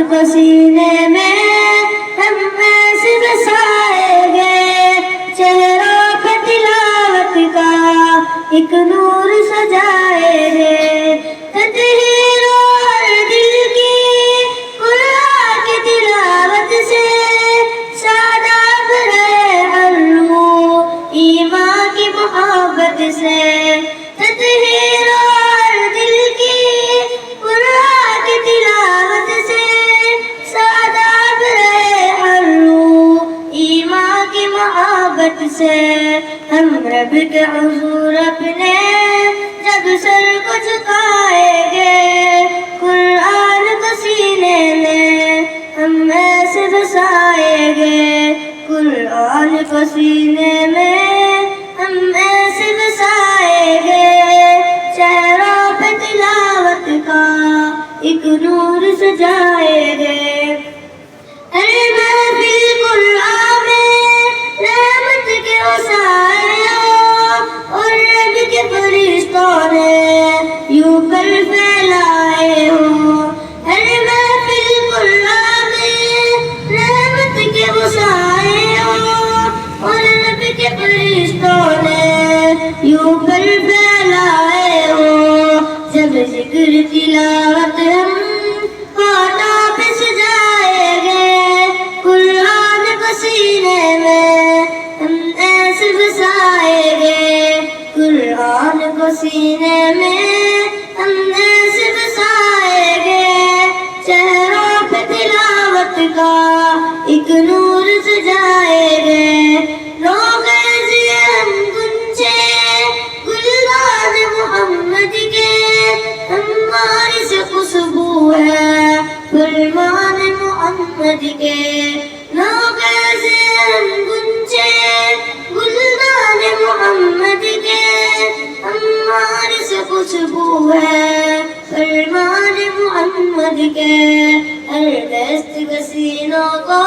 کو سینے میں ہم ایسے بسائیں گے، چہروں پہ تلاوت کا ایک نور سجائیں گے، تطہیر اور دل کی قرآن کی تلاوت سے شاداب رہے ہر روح ایمان کی محبت سے، تطہیر اور دل کی قرآن کی تلاوت سے شاداب رہے ہر روح ایمان کی محبت سے، ہم رب کے حضور اپنے جب سر کو جھکائیں گے، قرآن کو سینے میں ہم ایسے بسائیں گے، قرآن کو سینے میں ہم ایسے بسائیں گے، چہروں پہ تلاوت کا ایک نور سجائیں گے، ہر محفل قرآن میں رحمت کے وسائل اور رب کے فرشتوں نے یوں کر پھیلائے ہو، ہر محفل قرآن میں رحمت کے وسائل اور رب کے فرشتوں نے یوں کر پھیلائے ہو، جب ذکر تلاوت ہم ہاتھوں پہ سجائیں گے، قرآن کو سینے میں ہم ایسے بسائیں گے، قرآن کو سینے میں ہم ایسے بسائیں گے، چہروں پہ تلاوت کا ایک نور سجائیں گے، روغے ہم گنچے گلدان محمد کے، ہماری سے خوشبو ہے فرمان محمد کے، روغے ہم گنچے گلدان محمد کے، ہماری سے خوشبو ہے فرمان محمد کے، ہر دست حسینوں کو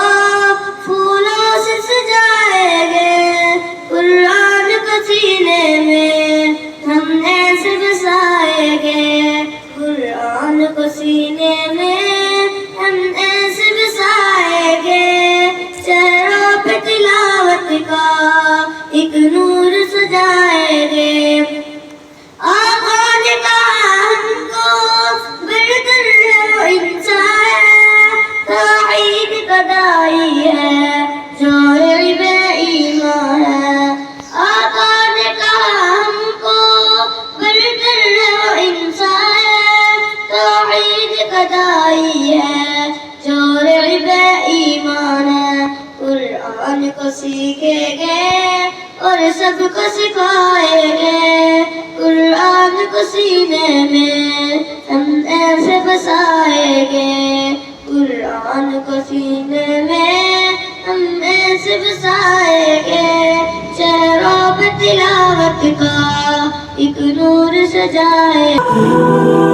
پھولوں سے سجائیں گے، قرآن کو سینے میں ہم ایسے بسائیں گے، قرآن کو سینے میں ہم ایسے بسائیں گے، چہروں پہ تلاوت کا ایک نور سجائیں گے، آقا نے کہا ہم کو برتر ہے وہ انسان ہے، توحید کا داعی ہے جو علم ایمان ہے، آقا نے کہا ہم کو برتر ہے وہ انسان ہے، توحید کا داعی ہے جو علم ایمان ہے، قرآن کو سیکھیں گے اور سب کو سکھائیں گے، قرآن کو سینے میں ہم ایسے بسائیں گے، قرآن کو سینے میں ہم ایسے بسائیں گے، چہروں پہ تلاوت کا ایک نور سجائیں گے۔